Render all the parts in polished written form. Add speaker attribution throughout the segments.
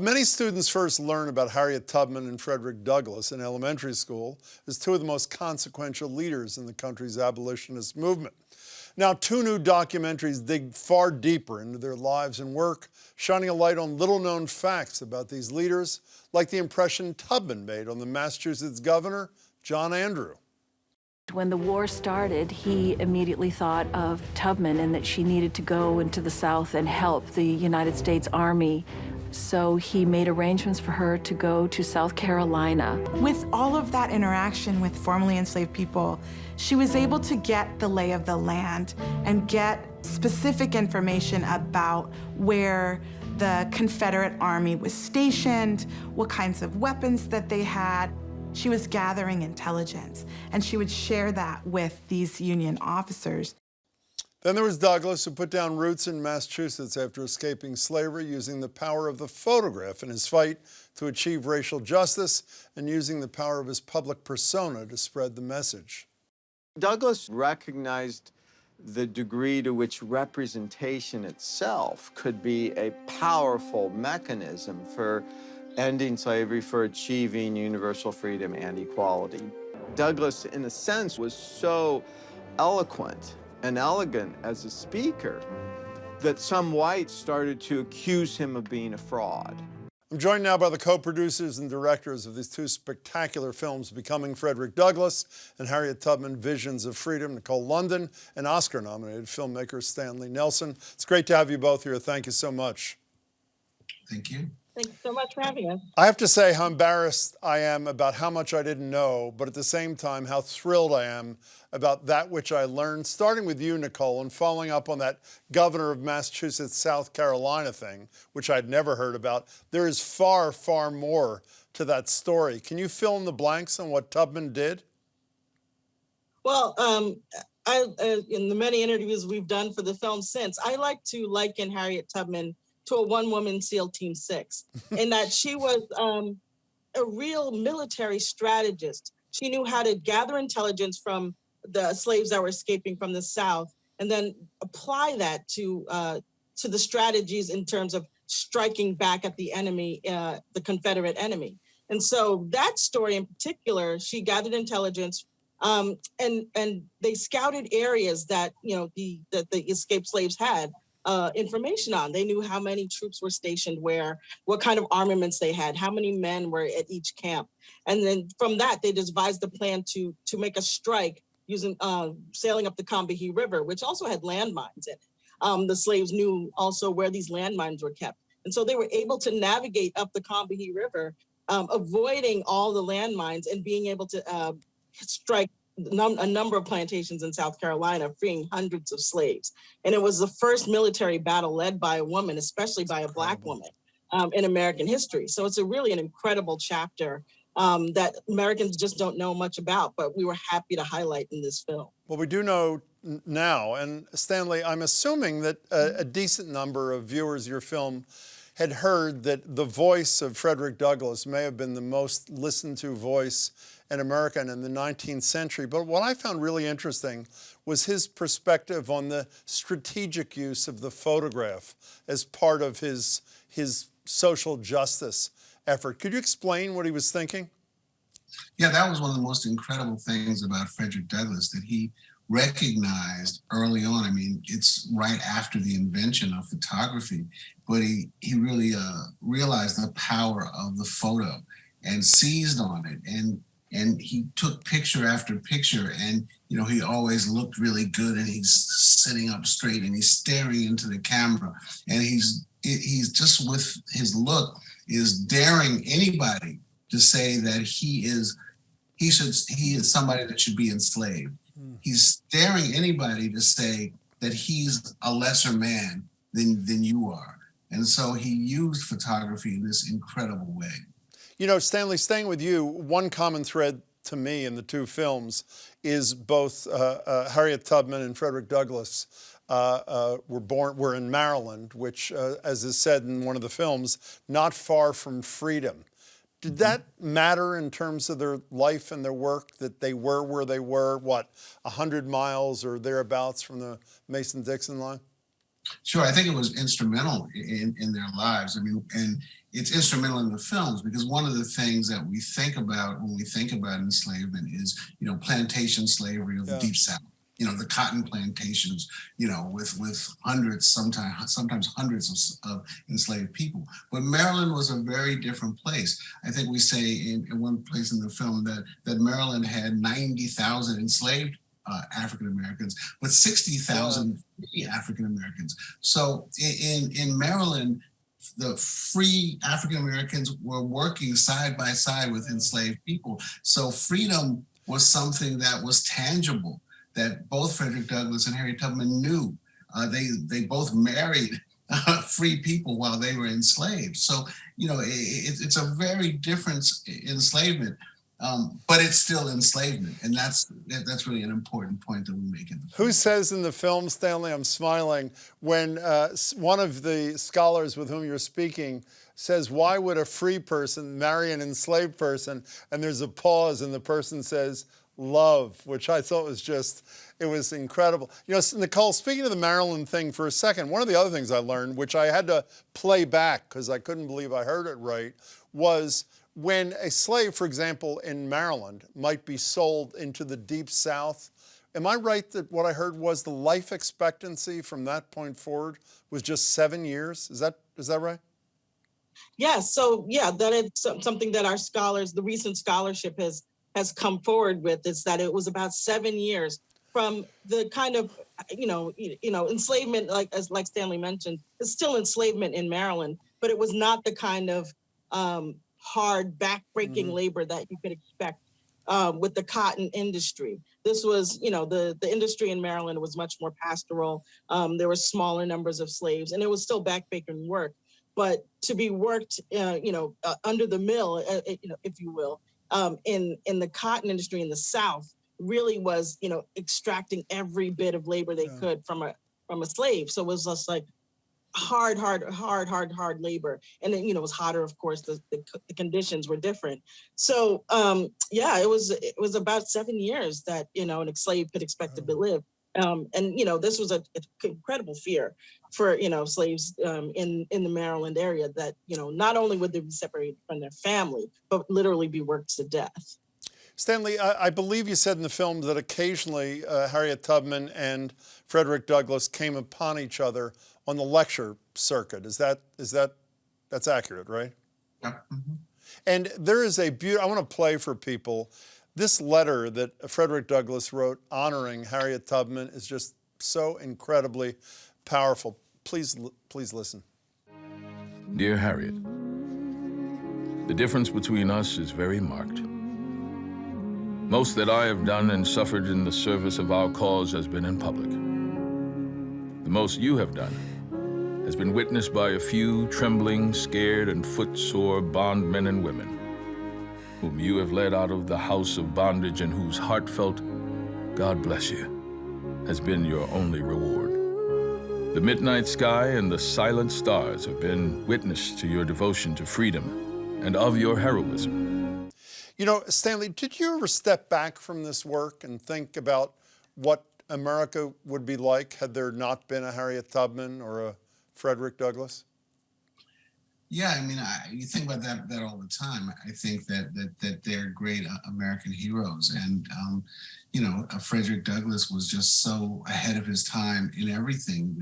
Speaker 1: Many students first learn about Harriet Tubman and Frederick Douglass in elementary school as two of the most consequential leaders in the country's abolitionist movement. Now, two new documentaries dig far deeper into their lives and work, shining a light on little-known facts about these leaders, like the impression Tubman made on the Massachusetts governor, John Andrew.
Speaker 2: When the war started, he immediately thought of Tubman and that she needed to go into the South and help the United States Army. So he made arrangements for her to go to South Carolina.
Speaker 3: With all of that interaction with formerly enslaved people, she was able to get the lay of the land and get specific information about where the Confederate Army was stationed, what kinds of weapons that they had. She was gathering intelligence, and she would share that with these Union officers.
Speaker 1: Then there was Douglass, who put down roots in Massachusetts after escaping slavery, using the power of the photograph in his fight to achieve racial justice and using the power of his public persona to spread the message.
Speaker 4: Douglass recognized the degree to which representation itself could be a powerful mechanism for ending slavery, for achieving universal freedom and equality. Douglass, in a sense, was so eloquent and elegant as a speaker that some whites started to accuse him of being a fraud.
Speaker 1: I'm joined now by the co-producers and directors of these two spectacular films, Becoming Frederick Douglass and Harriet Tubman, Visions of Freedom, Nicole London, and Oscar-nominated filmmaker Stanley Nelson. It's great to have you both here. Thank you so much.
Speaker 5: Thank you.
Speaker 6: Thanks so much for having us.
Speaker 1: I have to say how embarrassed I am about how much I didn't know, but at the same time, how thrilled I am about that which I learned, starting with you, Nicole, and following up on that governor of Massachusetts, South Carolina thing, which I'd never heard about. There is far, far more to that story. Can you fill in the blanks on what Tubman did?
Speaker 6: Well, in the many interviews we've done for the film since, I like to liken Harriet Tubman to a one-woman SEAL Team 6, in that she was a real military strategist. She knew how to gather intelligence from the slaves that were escaping from the South, and then apply that to the strategies in terms of striking back at the enemy, the Confederate enemy. And so that story in particular, she gathered intelligence, and they scouted areas that the escaped slaves had information on. They knew how many troops were stationed where, what kind of armaments they had, how many men were at each camp. And then from that, they devised a plan to make a strike using sailing up the Combahee River, which also had landmines in it. The slaves knew also where these landmines were kept. And so they were able to navigate up the Combahee River, avoiding all the landmines and being able to strike a number of plantations in South Carolina, freeing hundreds of slaves. And it was the first military battle led by a woman, especially by a Black woman, in American history. So it's really an incredible chapter that Americans just don't know much about, but we were happy to highlight in this film.
Speaker 1: Well, we do know now, and Stanley, I'm assuming that a decent number of viewers of your film had heard that the voice of Frederick Douglass may have been the most listened to voice in America in the 19th century. But what I found really interesting was his perspective on the strategic use of the photograph as part of his social justice effort. Could you explain what he was thinking?
Speaker 5: Yeah, that was one of the most incredible things about Frederick Douglass, that he recognized early on. I mean, it's right after the invention of photography, but he really realized the power of the photo and seized on it. And he took picture after picture, and he always looked really good, and he's sitting up straight and he's staring into the camera, and he's just, with his look, is daring anybody to say that he is somebody that should be enslaved. He's daring anybody to say that he's a lesser man than you are. And so he used photography in this incredible way.
Speaker 1: Stanley, staying with you, one common thread to me in the two films is both Harriet Tubman and Frederick Douglass were in Maryland, which, as is said in one of the films, not far from freedom. Did that matter in terms of their life and their work, that they were where they were, 100 miles or thereabouts from the Mason-Dixon line?
Speaker 5: Sure, I think it was instrumental in their lives. I mean, and it's instrumental in the films, because one of the things that we think about when we think about enslavement is, plantation slavery of the Deep South. The cotton plantations, with hundreds, sometimes hundreds of enslaved people. But Maryland was a very different place. I think we say in one place in the film that Maryland had 90,000 enslaved African Americans, but 60,000 free African Americans. So in Maryland, the free African Americans were working side by side with enslaved people. So freedom was something that was tangible, that both Frederick Douglass and Harriet Tubman knew. They both married free people while they were enslaved. So, it's a very different enslavement, but it's still enslavement. And that's really an important point that we make in the film.
Speaker 1: Who says in the film, Stanley, I'm smiling, when one of the scholars with whom you're speaking says, why would a free person marry an enslaved person? And there's a pause and the person says, love, which I thought was it was incredible. Nicole, speaking of the Maryland thing for a second, one of the other things I learned, which I had to play back because I couldn't believe I heard it right, was when a slave, for example, in Maryland might be sold into the Deep South. Am I right that what I heard was the life expectancy from that point forward was just 7 years? Is that right?
Speaker 6: Yeah, so that is something that our scholars, the recent scholarship has come forward with, is that it was about 7 years from the kind of, enslavement, like Stanley mentioned, it's still enslavement in Maryland, but it was not the kind of hard, backbreaking labor that you could expect with the cotton industry. This was, the industry in Maryland was much more pastoral. There were smaller numbers of slaves, and it was still backbreaking work. But to be worked, under the mill, if you will, in the cotton industry in the South, really was, extracting every bit of labor they could from a slave. So it was just like hard labor. And then, it was hotter, of course, the conditions were different. So, it was about 7 years that, an slave could expect to live. This was an incredible fear for, slaves in the Maryland area, that, not only would they be separated from their family, but literally be worked to death.
Speaker 1: Stanley, I believe you said in the film that occasionally Harriet Tubman and Frederick Douglass came upon each other on the lecture circuit. That's accurate, right?
Speaker 5: Yeah. Mm-hmm.
Speaker 1: And there is I want to play for people. This letter that Frederick Douglass wrote honoring Harriet Tubman is just so incredibly powerful. Please listen.
Speaker 7: Dear Harriet, the difference between us is very marked. Most that I have done and suffered in the service of our cause has been in public. The most you have done has been witnessed by a few trembling, scared, and footsore bondmen and women, whom you have led out of the house of bondage and whose heartfelt "God bless you" has been your only reward. The midnight sky and the silent stars have been witness to your devotion to freedom and of your heroism.
Speaker 1: Stanley, did you ever step back from this work and think about what America would be like had there not been a Harriet Tubman or a Frederick Douglass?
Speaker 5: Yeah, I mean, you think about that all the time. I think that they're great American heroes, and Frederick Douglass was just so ahead of his time in everything.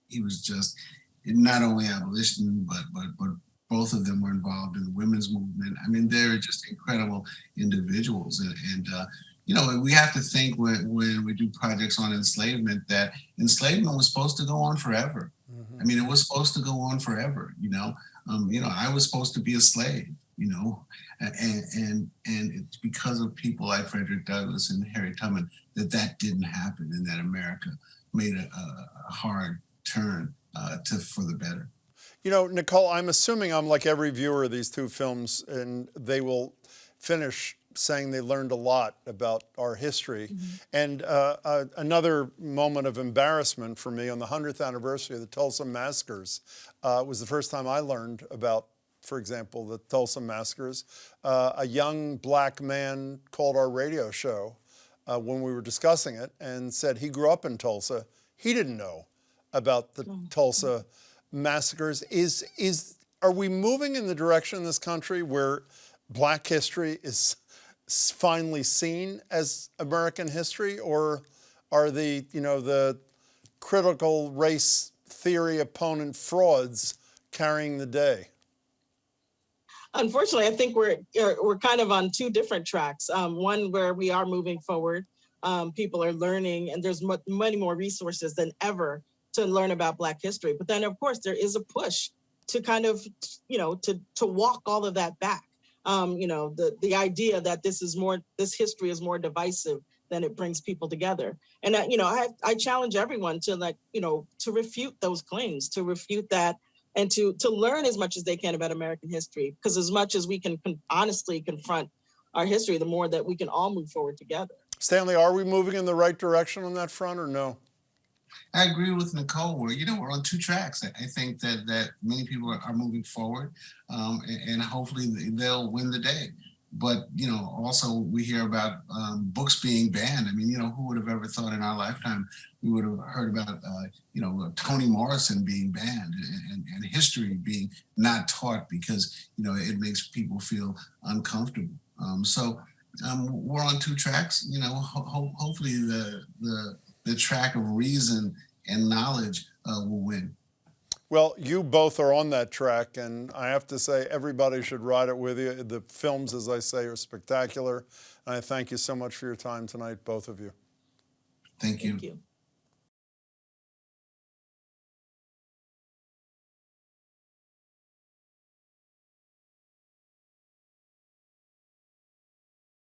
Speaker 5: He was just not only abolition, but both of them were involved in the women's movement. I mean, they're just incredible individuals, and we have to think when we do projects on enslavement that enslavement was supposed to go on forever. I mean, it was supposed to go on forever. I was supposed to be a slave. And it's because of people like Frederick Douglass and Harriet Tubman that didn't happen, and that America made a hard turn for the better.
Speaker 1: Nicole, I'm assuming I'm like every viewer of these two films, and they will finish saying they learned a lot about our history. And another moment of embarrassment for me on the 100th anniversary of the Tulsa massacres was the first time I learned about, for example, the Tulsa massacres. A young black man called our radio show when we were discussing it and said he grew up in Tulsa. He didn't know about the Tulsa massacres. are we moving in the direction in this country where Black history is finally seen as American history, or are the critical race theory opponent frauds carrying the day?
Speaker 6: Unfortunately, I think we're kind of on two different tracks. One where we are moving forward, people are learning, and there's many more resources than ever to learn about Black history. But then, of course, there is a push to kind of, to walk all of that back. The idea that this history is more divisive than it brings people together. And I challenge everyone to to refute those claims, to refute that, and to learn as much as they can about American history. Because as much as we can honestly confront our history, the more that we can all move forward together.
Speaker 1: Stanley, are we moving in the right direction on that front, or no?
Speaker 5: I agree with Nicole. We're on two tracks. I think that many people are moving forward, and hopefully they'll win the day. But also we hear about books being banned. I mean, who would have ever thought in our lifetime we would have heard about Toni Morrison being banned and history being not taught because it makes people feel uncomfortable. So we're on two tracks. Hopefully the track of reason and knowledge will win.
Speaker 1: Well, you both are on that track, and I have to say everybody should ride it with you. The films, as I say, are spectacular. And I thank you so much for your time tonight, both of you.
Speaker 5: Thank you.
Speaker 6: Thank you.